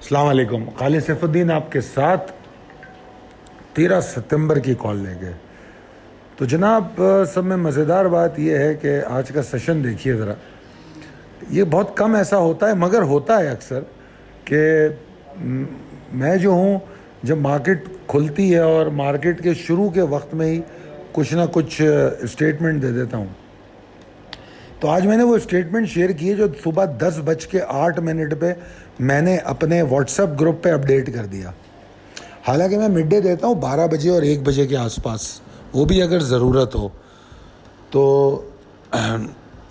अस्सलाम वालेकुम। खालिद सैफुद्दीन आपके साथ 13 सितंबर की कॉल लेंगे। तो जनाब, सब में मज़ेदार बात यह है कि आज का सेशन देखिए ज़रा। ये बहुत कम ऐसा होता है, मगर होता है अक्सर कि मैं जो हूँ, जब मार्केट खुलती है और मार्केट के शुरू के वक्त में ही कुछ ना कुछ स्टेटमेंट दे देता हूँ। तो आज मैंने वो स्टेटमेंट शेयर की है जो सुबह 10:08 पे मैंने अपने व्हाट्सएप ग्रुप पे अपडेट कर दिया। हालांकि मैं मिड डे देता हूँ 12 बजे और 1 बजे के आसपास, वो भी अगर ज़रूरत हो तो।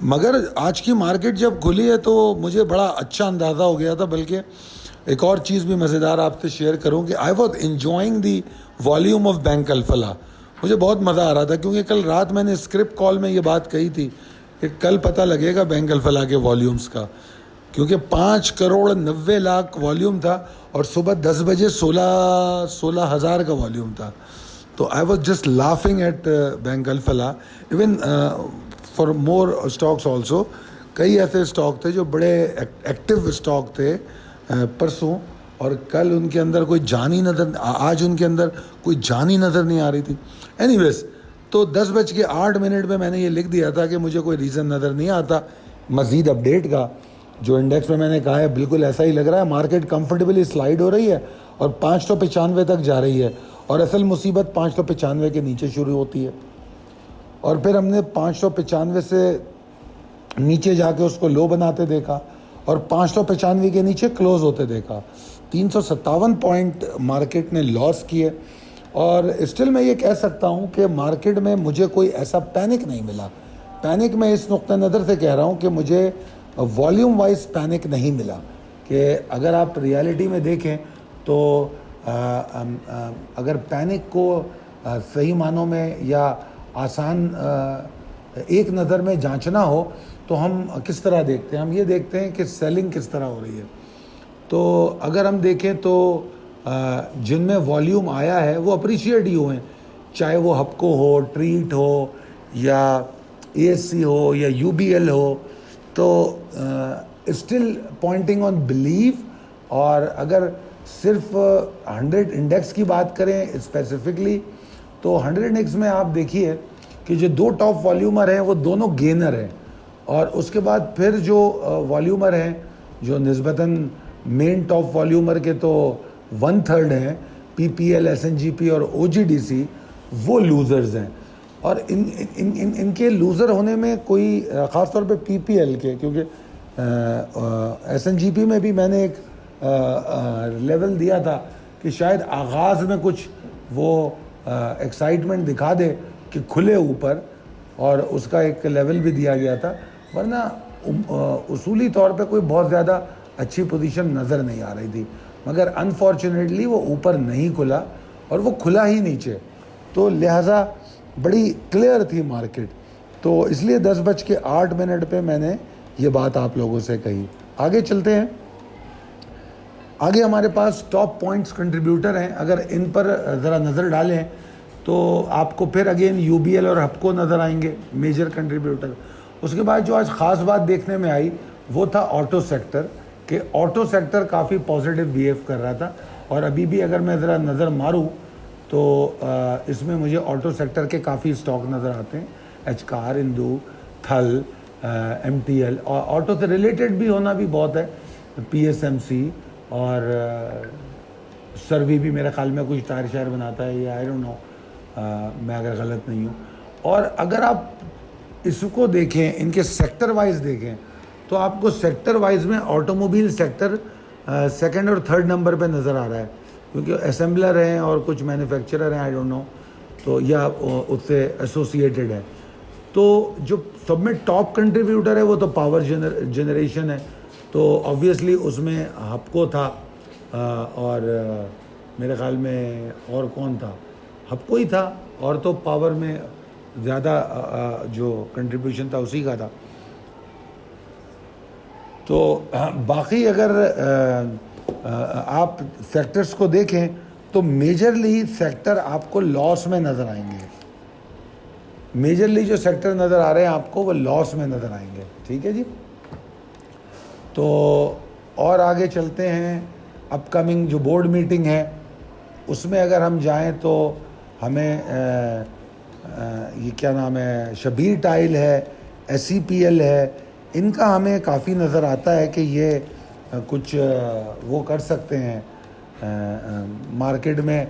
मगर आज की मार्केट जब खुली है तो मुझे बड़ा अच्छा अंदाज़ा हो गया था। बल्कि एक और चीज़ भी मज़ेदार आपसे शेयर करूँ कि I was enjoying the volume of bank Alfalah. मुझे बहुत मज़ा आ रहा था क्योंकि कल रात मैंने स्क्रिप्ट कॉल में ये बात कही थी कि कल पता लगेगा बैंक अल्फला के वॉल्यूम्स का, क्योंकि 5,90,00,000 वॉल्यूम था और सुबह 10 बजे 16,000 का वॉल्यूम था। तो I was just laughing at bank Alfalah. Even for more stocks also, कई ऐसे स्टॉक थे जो बड़े एक्टिव स्टॉक थे परसों, और कल उनके अंदर कोई जान ही नज़र, आज उनके अंदर कोई जान ही नज़र नहीं आ रही थी। एनीवेज, तो 10:08 में मैंने ये लिख दिया था कि मुझे कोई रीज़न नज़र नहीं आता मज़ीद अपडेट का। जो इंडेक्स में मैंने कहा है बिल्कुल ऐसा ही लग रहा है। मार्केट कंफर्टेबली स्लाइड हो रही है और 595 तक जा रही है, और असल मुसीबत 595 के नीचे शुरू होती है और फिर हमने 595 से नीचे जाके उसको लो बनाते देखा और 595 के नीचे क्लोज होते देखा। 357 पॉइंट मार्केट ने लॉस किए। और स्टिल मैं ये कह सकता हूँ कि मार्केट में मुझे कोई ऐसा पैनिक नहीं मिला। पैनिक मैं इस नुक्ते नज़र से कह रहा हूँ कि मुझे वॉल्यूम वाइज पैनिक नहीं मिला। कि अगर आप रियलिटी में देखें तो अगर पैनिक को सही मानों में या आसान एक नज़र में जांचना हो तो हम किस तरह देखते हैं? हम ये देखते हैं कि सेलिंग किस तरह हो रही है। तो अगर हम देखें तो जिनमें वॉल्यूम आया है वो अप्रिशिएट ही हुए हैं, चाहे वो हपको हो, ट्रीट हो, या एएससी हो, या यूबीएल हो। तो स्टिल पॉइंटिंग ऑन बिलीव। और अगर सिर्फ 100 इंडेक्स की बात करें स्पेसिफिकली, तो 100 इंडेक्स में आप देखिए कि जो दो टॉप वॉल्यूमर हैं वो दोनों गेनर हैं, और उसके बाद फिर जो वॉल्यूमर हैं जो निस्बतन मेन टॉप वॉल्यूमर के तो 1/3 हैं, पीपीएल, एसएनजीपी और ओजीडीसी, वो लूज़र्स हैं। और इनके लूज़र होने में कोई ख़ास तौर पे पीपीएल के, क्योंकि एसएनजीपी में भी मैंने एक लेवल दिया था कि शायद आगाज़ में कुछ वो एक्साइटमेंट दिखा दे कि खुले ऊपर, और उसका एक लेवल भी दिया गया था। वरना उसूली तौर पे कोई बहुत ज़्यादा अच्छी पोजीशन नज़र नहीं आ रही थी। मगर अनफॉर्चुनेटली वो ऊपर नहीं खुला और वो खुला ही नीचे, तो लिहाजा बड़ी क्लियर थी मार्केट। तो इसलिए 10:08 पे मैंने ये बात आप लोगों से कही। आगे चलते हैं। आगे हमारे पास टॉप पॉइंट्स कंट्रीब्यूटर हैं। अगर इन पर ज़रा नज़र डालें तो आपको फिर अगेन यूबीएल और हपको नज़र आएंगे मेजर कंट्रीब्यूटर। उसके बाद जो आज ख़ास बात देखने में आई वो था ऑटो सेक्टर, कि ऑटो सेक्टर काफ़ी पॉजिटिव बिहेव कर रहा था। और अभी भी अगर मैं ज़रा नज़र मारूं तो इसमें मुझे ऑटो सेक्टर के काफ़ी स्टॉक नज़र आते हैं। एचकार, इंदू, थल, एमटीएल, और ऑटो से रिलेटेड भी होना भी बहुत है, पीएसएमसी, और सर्वी भी मेरे ख्याल में कुछ टायर शायर बनाता है, या आई डोंट नो, मैं अगर गलत नहीं हूँ। और अगर आप इसको देखें, इनके सेक्टर वाइज देखें, तो आपको सेक्टर वाइज में ऑटोमोबाइल सेक्टर सेकंड और थर्ड नंबर पे नज़र आ रहा है, क्योंकि असेंबलर हैं और कुछ मैन्युफैक्चरर हैं, आई डोंट नो, तो या उससे एसोसिएटेड है। तो जो सब में टॉप कंट्रीब्यूटर है वो तो पावर जनरेशन है, तो ऑब्वियसली उसमें हपको था, और मेरे ख्याल में और कौन था, हपको ही था, और तो पावर में ज़्यादा जो कंट्रीब्यूशन था उसी का था। तो बाकी अगर आप सेक्टर्स को देखें तो मेजरली सेक्टर आपको लॉस में नज़र आएंगे। मेजरली जो सेक्टर नज़र आ रहे हैं आपको वो लॉस में नज़र आएंगे। ठीक है जी। तो और आगे चलते हैं। अपकमिंग जो बोर्ड मीटिंग है उसमें अगर हम जाएं तो हमें ये क्या नाम है, शबीर टाइल है, SEPL है, इनका हमें काफ़ी नज़र आता है कि ये कुछ वो कर सकते हैं, मार्केट में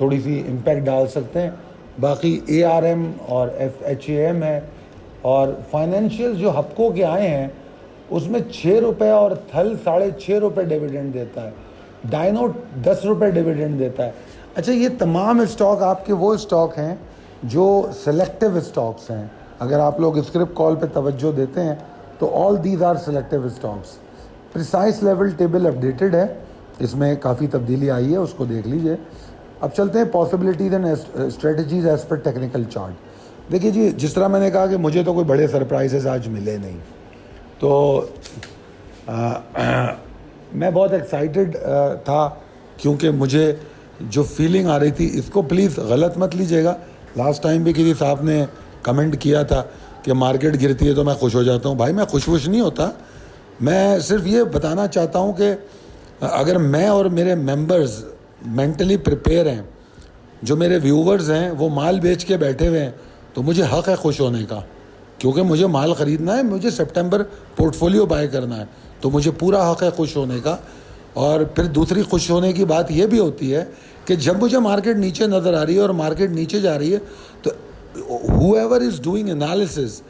थोड़ी सी इम्पैक्ट डाल सकते हैं। बाकी ARM और FHAM है, और फाइनेंशियल जो हपको के आए हैं उसमें 6 रुपये और थल 6.5 रुपये डिविडेंड देता है, डायनो 10 रुपये डिविडेंड देता है। अच्छा, ये तमाम स्टॉक आपके वो स्टॉक हैं जो सेलेक्टिव स्टॉक्स हैं। अगर आप लोग स्क्रिप्ट कॉल पे तवज्जो देते हैं तो all these are selective stocks. Precise level table updated है, इसमें काफ़ी तब्दीली आई है, उसको देख लीजिए। अब चलते हैं possibilities and strategies as per technical chart. देखिए जी, जिस तरह मैंने कहा कि मुझे तो कोई बड़े सरप्राइजेस आज मिले नहीं, तो मैं बहुत एक्साइटेड था, क्योंकि मुझे जो फीलिंग आ रही थी, इसको प्लीज़ गलत मत लीजिएगा। लास्ट टाइम भी किसी साहब ने कमेंट किया था कि मार्केट गिरती है तो मैं खुश हो जाता हूँ। भाई, मैं खुश नहीं होता, मैं सिर्फ ये बताना चाहता हूँ कि अगर मैं और मेरे मेंबर्स मेंटली प्रिपेयर हैं, जो मेरे व्यूवर्स हैं वो माल बेच के बैठे हुए हैं, तो मुझे हक़ है खुश होने का, क्योंकि मुझे माल ख़रीदना है, मुझे सितंबर पोर्टफोलियो बाय करना है, तो मुझे पूरा हक़ है खुश होने का। और फिर दूसरी खुश होने की बात यह भी होती है कि जब मुझे मार्केट नीचे नज़र आ रही है और मार्केट नीचे जा रही है, तो whoever इज़ डूइंग एनालिसिस,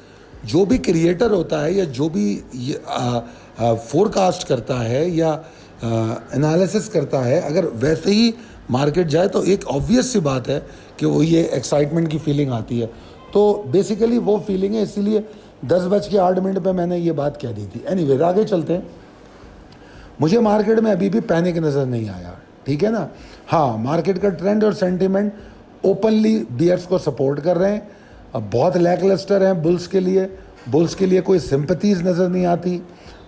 जो भी क्रिएटर होता है या जो भी फोरकास्ट करता है या एनालिसिस करता है, अगर वैसे ही मार्केट जाए तो एक ऑब्वियस सी बात है कि वो ये एक्साइटमेंट की फीलिंग आती है। तो बेसिकली वो फीलिंग है, इसीलिए 10:08 पे मैंने ये बात कह दी थी। एनीवेज, आगे चलते हैं। मुझे मार्केट में अभी भी पैनिक नज़र नहीं आया, ठीक है ना। हाँ, मार्केट का ट्रेंड और सेंटिमेंट ओपनली बियर्स को सपोर्ट कर रहे हैं। अब बहुत लैकलस्टर हैं बुल्स के लिए कोई सिंपथीज़ नज़र नहीं आती।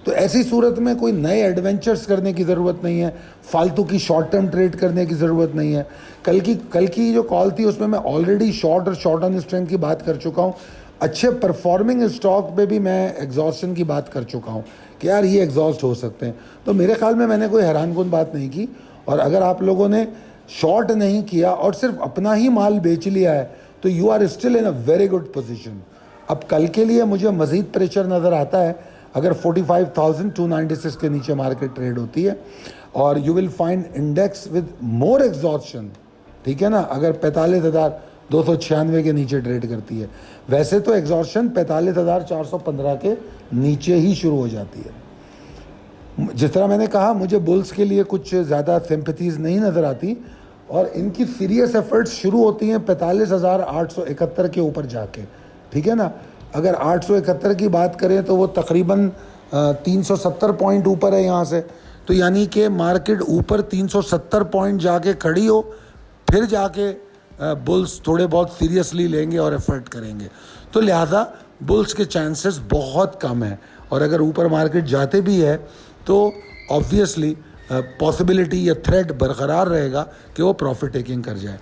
तो ऐसी सूरत में कोई नए एडवेंचर्स करने की ज़रूरत नहीं है, फालतू की शॉर्ट टर्म ट्रेड करने की ज़रूरत नहीं है। कल की जो कॉल थी उसमें मैं ऑलरेडी शॉर्ट और शॉर्ट ऑन स्ट्रेंथ की बात कर चुका हूँ। अच्छे परफॉर्मिंग स्टॉक पे भी मैं एग्जॉस्शन की बात कर चुका हूँ कि यार ये एग्जॉस्ट हो सकते हैं। तो मेरे ख्याल में मैंने कोई हैरानकुन बात नहीं की। और अगर आप लोगों ने शॉर्ट नहीं किया और सिर्फ अपना ही माल बेच लिया है, तो you are still in a very good position. अब कल के लिए मुझे मज़ीद प्रेशर नज़र आता है अगर 45,296 के नीचे मार्केट ट्रेड होती है, और you will find index with more exhaustion, ठीक है ना, अगर 45,296 के नीचे ट्रेड करती है। वैसे तो एग्जॉस्शन 45,415 के नीचे ही शुरू हो जाती है। जिस तरह मैंने कहा, मुझे बुल्स के लिए कुछ ज़्यादा सिंपथीज़ नहीं नज़र आती, और इनकी सीरियस एफर्ट्स शुरू होती हैं 45,871 के ऊपर जाके, ठीक है ना। अगर 871 की बात करें तो वो तकरीबन 370 पॉइंट ऊपर है यहाँ से, तो यानी कि मार्केट ऊपर 370 पॉइंट जाके खड़ी हो, फिर जाके बुल्स थोड़े बहुत सीरियसली लेंगे और एफर्ट करेंगे। तो लिहाजा बुल्स के चांसेस बहुत कम हैं, और अगर ऊपर मार्केट जाते भी है तो ऑब्वियसली पॉसिबिलिटी या थ्रेट बरकरार रहेगा कि वो प्रॉफिट टेकिंग कर जाए।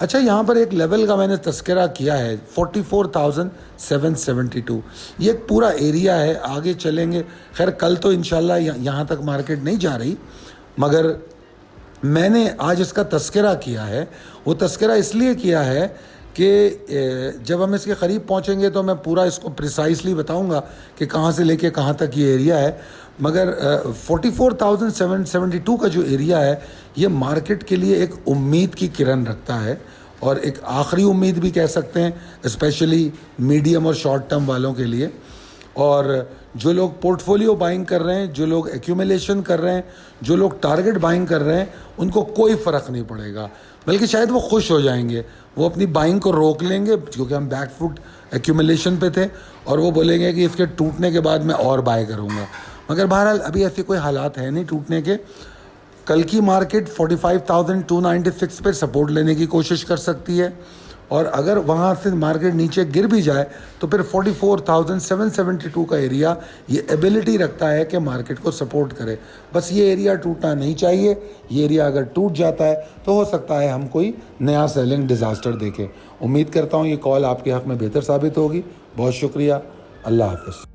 अच्छा, यहाँ पर एक लेवल का मैंने तस्करा किया है, 44,772, ये एक पूरा एरिया है। आगे चलेंगे, खैर कल तो इंशाल्लाह यहाँ तक मार्केट नहीं जा रही, मगर मैंने आज इसका तस्करा किया है। वो तस्करा इसलिए किया है कि जब हम इसके करीब पहुँचेंगे तो मैं पूरा इसको प्रिसाइसली बताऊँगा कि कहाँ से लेके कहाँ तक ये एरिया है। मगर 44,772 का जो एरिया है, ये मार्केट के लिए एक उम्मीद की किरण रखता है, और एक आखिरी उम्मीद भी कह सकते हैं, स्पेशली मीडियम और शॉर्ट टर्म वालों के लिए। और जो लोग पोर्टफोलियो बाइंग कर रहे हैं, जो लोग एक्यूमुलेशन कर रहे हैं, जो लोग टारगेट बाइंग कर रहे हैं, उनको कोई फ़र्क नहीं पड़ेगा, बल्कि शायद वो खुश हो जाएंगे। वो अपनी बाइंग को रोक लेंगे, क्योंकि हम बैकफुट एक्यूमुलेशन पे थे, और वो बोलेंगे कि इसके टूटने के बाद मैं और बाय करूँगा। मगर बहरहाल अभी ऐसे कोई हालात है नहीं टूटने के। कल की मार्केट 45,296 पे सपोर्ट लेने की कोशिश कर सकती है, और अगर वहाँ से मार्केट नीचे गिर भी जाए तो फिर 44,772 का एरिया ये एबिलिटी रखता है कि मार्केट को सपोर्ट करे। बस ये एरिया टूटना नहीं चाहिए। ये एरिया अगर टूट जाता है तो हो सकता है हम कोई नया सेलिंग डिज़ास्टर देखें। उम्मीद करता हूँ ये कॉल आपके हक़ में बेहतर साबित होगी। बहुत शुक्रिया। अल्लाह हाफ़िज़।